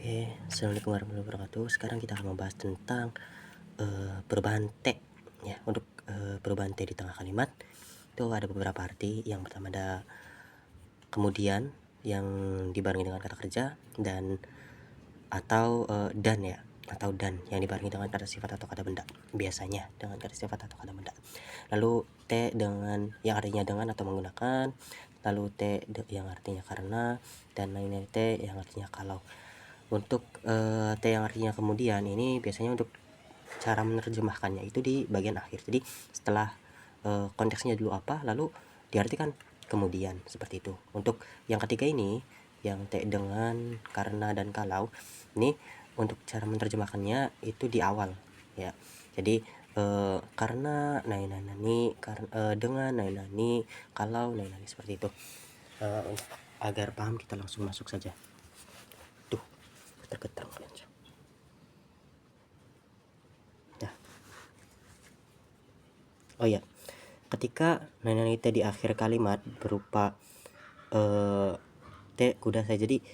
Oke, assalamualaikum warahmatullahi wabarakatuh. Sekarang kita akan membahas tentang perubahan T ya. Untuk perubahan T di tengah kalimat itu ada beberapa arti. Yang pertama ada kemudian yang dibarengi dengan kata kerja dan atau dan ya, atau dan yang dibarengi dengan kata sifat atau kata benda. Biasanya dengan kata sifat atau kata benda. Lalu T dengan yang artinya dengan atau menggunakan, lalu T yang artinya karena, dan lainnya T yang artinya kalau. Untuk T yang artinya kemudian ini biasanya untuk cara menerjemahkannya itu di bagian akhir. Jadi setelah konteksnya dulu apa, lalu diartikan kemudian, seperti itu. Untuk yang ketiga ini, yang T dengan, karena, dan kalau, ini untuk cara menerjemahkannya itu di awal ya. Jadi karena nani, dengan nani, kalau nani, seperti itu. Agar paham kita langsung masuk saja. Tergetar kalian. Nah, oh ya, ketika nani T di akhir kalimat berupa T kudasai. Jadi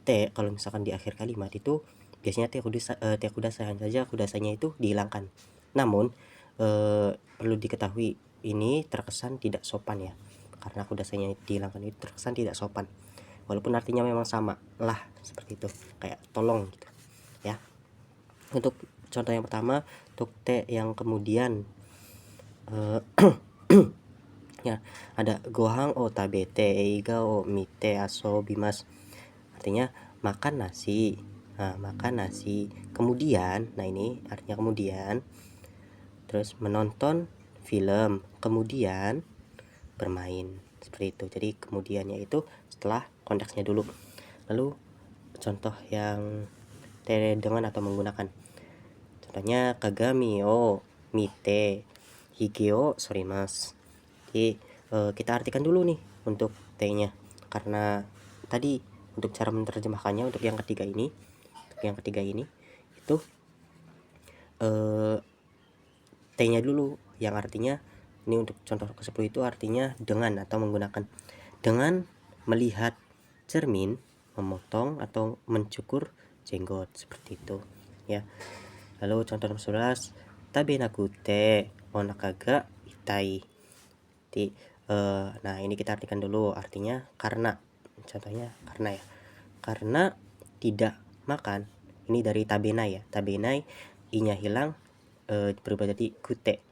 T kalau misalkan di akhir kalimat itu biasanya T kudasai hanya saja kudasainya itu dihilangkan. Namun perlu diketahui ini terkesan tidak sopan ya, karena kudasainya dihilangkan itu terkesan tidak sopan, walaupun artinya memang sama lah, seperti itu, kayak tolong gitu ya. Untuk contoh yang pertama, untuk T yang kemudian ya, ada gohang o tabete eiga o mite asobimasu, artinya makan nasi. Nah, makan nasi kemudian, nah ini artinya kemudian, terus menonton film kemudian bermain, seperti itu. Jadi kemudiannya itu setelah konteksnya dulu. Lalu contoh yang T dengan atau menggunakan, contohnya kagami o mite hige o sorimasu. Jadi kita artikan dulu nih untuk T-nya, karena tadi untuk cara menerjemahkannya untuk yang ketiga ini itu T-nya dulu, yang artinya ini untuk contoh ke-10 itu artinya dengan atau menggunakan. Dengan melihat cermin, memotong atau mencukur jenggot, seperti itu ya. Lalu contoh nomor 11, tabenaku te onaka ga itai. Jadi nah ini kita artikan dulu, artinya karena, contohnya karena ya, karena tidak makan. Ini dari tabenai ya, tabenai i-nya hilang, berubah jadi kute,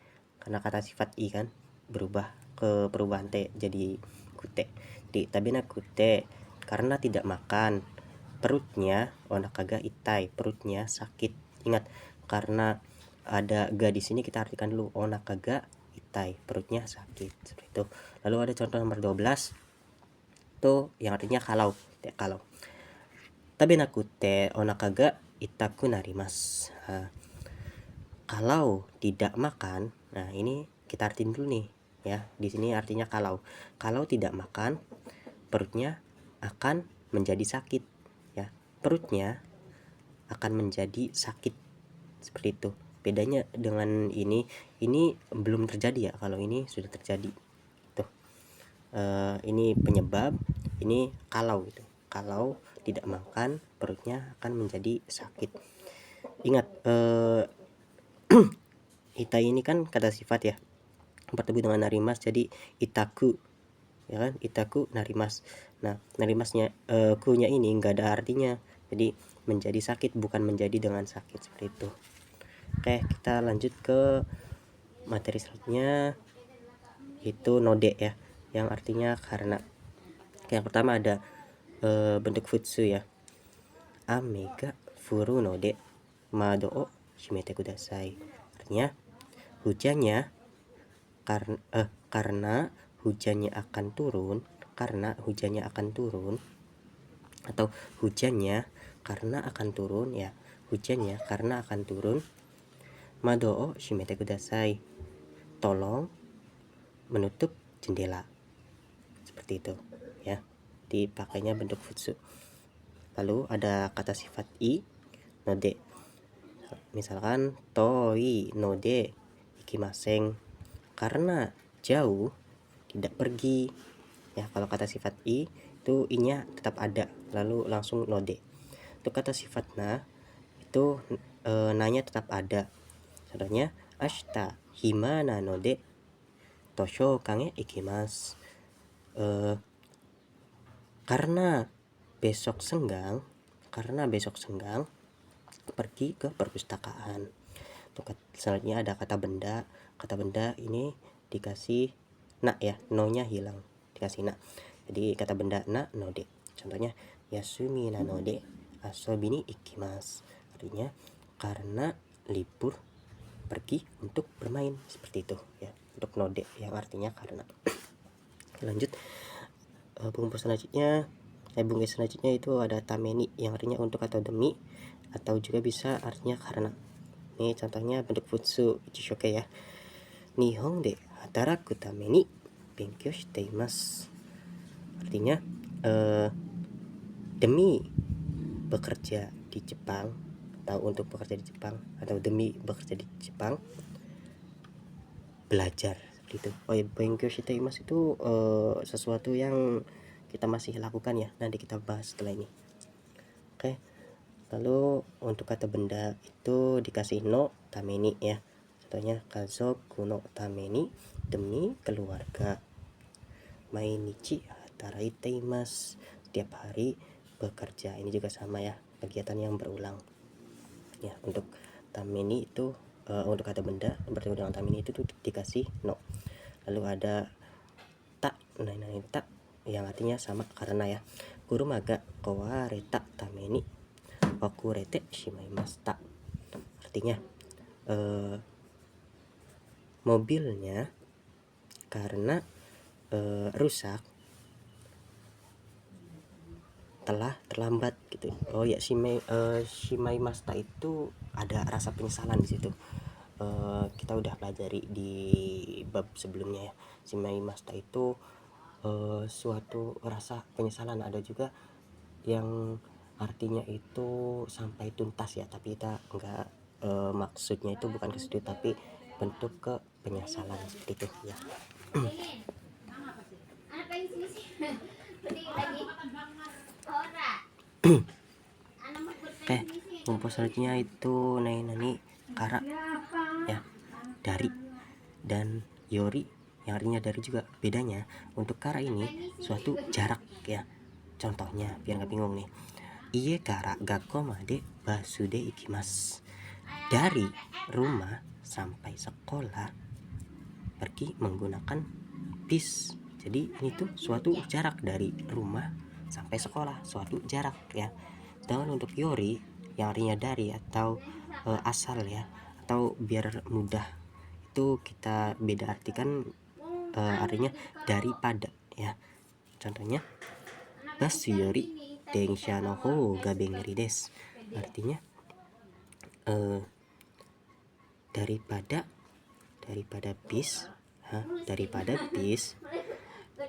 karena kata sifat i kan berubah ke perubahan T jadi kute. Di tabena kute, karena tidak makan, perutnya onakaga itai, perutnya sakit. Ingat, karena ada ga di sini kita artikan dulu onakaga itai, perutnya sakit, seperti itu. Lalu ada contoh nomor 12 itu yang artinya kalau. Tabenaku te onakaga itaku narimasu. Kalau tidak makan, nah ini kita artiin dulu nih ya. Di sini artinya kalau tidak makan, perutnya akan menjadi sakit ya. Perutnya akan menjadi sakit, seperti itu. Bedanya dengan ini belum terjadi ya, kalau ini sudah terjadi. Tuh. Ini penyebab, ini kalau gitu. Kalau tidak makan, perutnya akan menjadi sakit. Ingat, itai ini kan kata sifat ya, bertemu dengan narimas, jadi itaku ya kan, itaku narimas. Nah, narimasnya ku-nya ini enggak ada artinya, jadi menjadi sakit, bukan menjadi dengan sakit, seperti itu. Oke, kita lanjut ke materi selanjutnya, itu node ya, yang artinya karena. Yang pertama ada bentuk futsu ya, ame ga furu node mado o shimete kudasai, artinya hujannya karena hujannya akan turun, atau hujannya karena akan turun ya, hujannya karena akan turun, mado o shimete kudasai, tolong menutup jendela, seperti itu ya, dipakainya bentuk futsu. Lalu ada kata sifat i, node, misalkan toi node ikimasen, karena jauh tidak pergi ya. Kalau kata sifat i itu i-nya tetap ada, lalu langsung node. Untuk kata sifat na itu nanya tetap ada. Contohnya ashita hima nanode toshokan e ikimasu. Karena besok senggang pergi ke perpustakaan. Untuk selanjutnya ada kata benda. Kata benda ini dikasih na ya, no-nya hilang, dikasih na. Jadi kata benda na node. Contohnya yasumi nanode asobi ni ikimasu. Artinya karena libur pergi untuk bermain, seperti itu ya. Untuk node yang artinya karena. Lanjut, bunga selanjutnya itu ada tameni yang artinya untuk atau demi, atau juga bisa artinya karena. Ini contohnya bentuk futsu ichushoke ya. Nihon de hataraku tame ni benkyou shite imasu. Artinya demi bekerja di Jepang, atau untuk bekerja di Jepang, atau demi bekerja di Jepang belajar, seperti itu. Oh ya, benkyou shite imasu itu sesuatu yang kita masih lakukan ya, nanti kita bahas setelah ini. Oke. Lalu untuk kata benda itu dikasih no tameni ya. Contohnya kazoku no tameni, demi keluarga. Mainichi hataraite imasu, setiap hari bekerja. Ini juga sama ya, kegiatan yang berulang. Ya, untuk tameni itu untuk kata benda bertemu dengan tameni itu dikasih no. Lalu ada ta, ta yang artinya sama karena ya. Kuruma ga kawareta tameni wakurete shimaimashita. Artinya mobilnya karena rusak telah terlambat gitu. Oh ya, shimaimashita itu ada rasa penyesalan di situ. Kita udah pelajari di bab sebelumnya ya. Shimaimashita itu suatu rasa penyesalan. Ada juga yang artinya itu sampai tuntas ya, tapi kita enggak maksudnya itu bukan ke situ, tapi bentuk ke penyesalan, seperti itu ya. Oke, rumput selanjutnya itu nani kara ya, dari, dan yori yang artinya dari juga. Bedanya untuk kara ini suatu jarak ya. Contohnya biar nggak bingung nih. Ie kara gakko made basu de ikimasu. Dari rumah sampai sekolah pergi menggunakan bis. Jadi ini tuh suatu jarak dari rumah sampai sekolah, suatu jarak ya. Sedangkan untuk yori yang artinya dari atau asal ya, atau biar mudah itu kita beda artikan, artinya daripada ya. Contohnya basu yori densha no hou ga bengri desu. Artinya daripada bis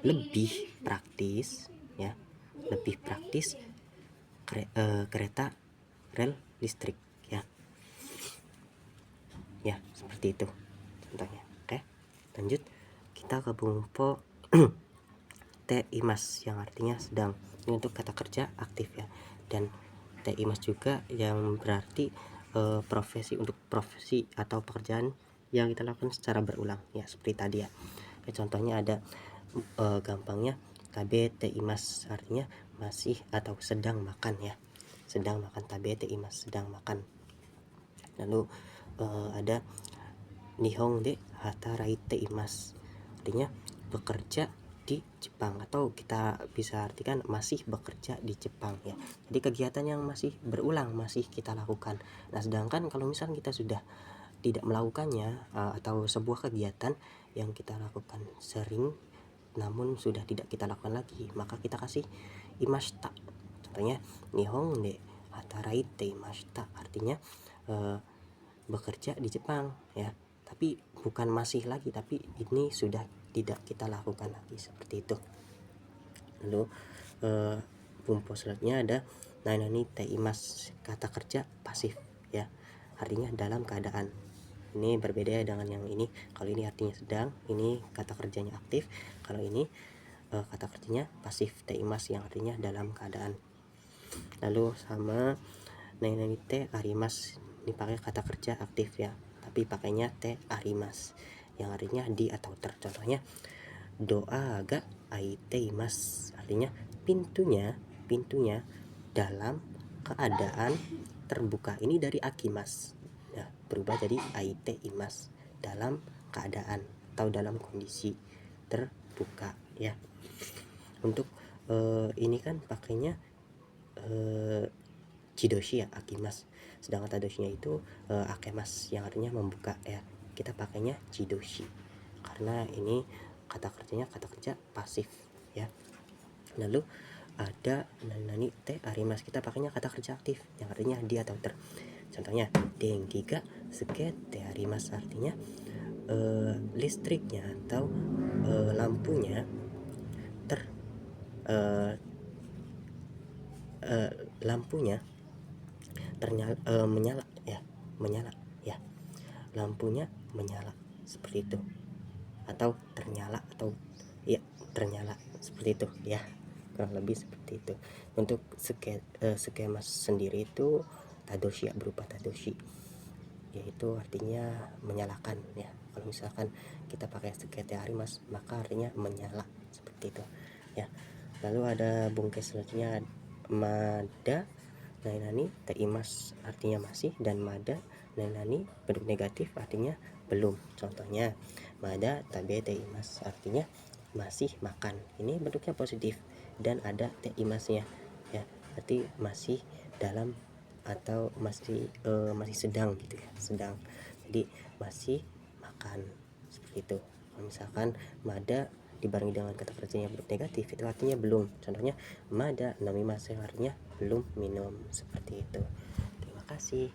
lebih praktis ya, lebih praktis kereta rel listrik ya. Ya, seperti itu contohnya. Oke, lanjut kita ke bumpo te imas yang artinya sedang. Ini untuk kata kerja aktif ya. Dan te imas juga yang berarti profesi atau pekerjaan yang kita lakukan secara berulang ya, seperti tadi ya. Contohnya ada gampangnya tabete imas, artinya masih atau sedang makan ya, sedang makan. Tabete imas, sedang makan. Lalu ada nihon de hataraite imas, artinya bekerja di Jepang, atau kita bisa artikan masih bekerja di Jepang ya. Jadi kegiatan yang masih berulang, masih kita lakukan. Nah, sedangkan kalau misalnya kita sudah tidak melakukannya, atau sebuah kegiatan yang kita lakukan sering namun sudah tidak kita lakukan lagi, maka kita kasih imashita. Contohnya nihon de hataraite imashita, artinya bekerja di Jepang ya, tapi bukan masih lagi, tapi ini sudah tidak kita lakukan lagi, seperti itu. Lalu bumpo selanjutnya ada nani te imas, kata kerja pasif ya, artinya dalam keadaan. Ini berbeda dengan yang ini. Kalau ini artinya sedang, ini kata kerjanya aktif. Kalau ini kata kerjanya pasif te imas yang artinya dalam keadaan. Lalu sama nani te arimas, ini pakai kata kerja aktif ya, tapi pakainya te arimas yang artinya di atau ter. Contohnya doa ga aiteimas, artinya pintunya dalam keadaan terbuka. Ini dari akimas ya, berubah jadi aiteimas, dalam keadaan atau dalam kondisi terbuka ya. Untuk ini kan pakainya chidoshi ya, akimas, sedangkan tadoshinya itu akemas yang artinya membuka ya. Kita pakainya chidoshi karena ini kata kerjanya kata kerja pasif ya. Lalu ada nani te arimas, kita pakainya kata kerja aktif yang artinya di atau ter. Contohnya denki ga suke te arimas, artinya listriknya atau lampunya menyala ya, lampunya menyala seperti itu, atau ternyala, atau ya ternyala seperti itu ya, kurang lebih seperti itu. Untuk skema sendiri itu tadoshi ya, berupa tadoshi, yaitu artinya menyalakan ya. Kalau misalkan kita pakai sekete arimas maka artinya menyala seperti itu ya. Lalu ada bungkes selanjutnya, mada nainani teimas, artinya masih, dan mada nainani bentuk negatif artinya belum. Contohnya mada tabe teimas, artinya masih makan, ini bentuknya positif, dan ada teimasnya ya, berarti masih dalam atau masih sedang gitu ya, sedang, jadi masih makan seperti itu. Kalau misalkan mada dibarengi dengan kata kerja yang negatif itu artinya belum. Contohnya mada namimasen, artinya belum minum seperti itu. Terima kasih.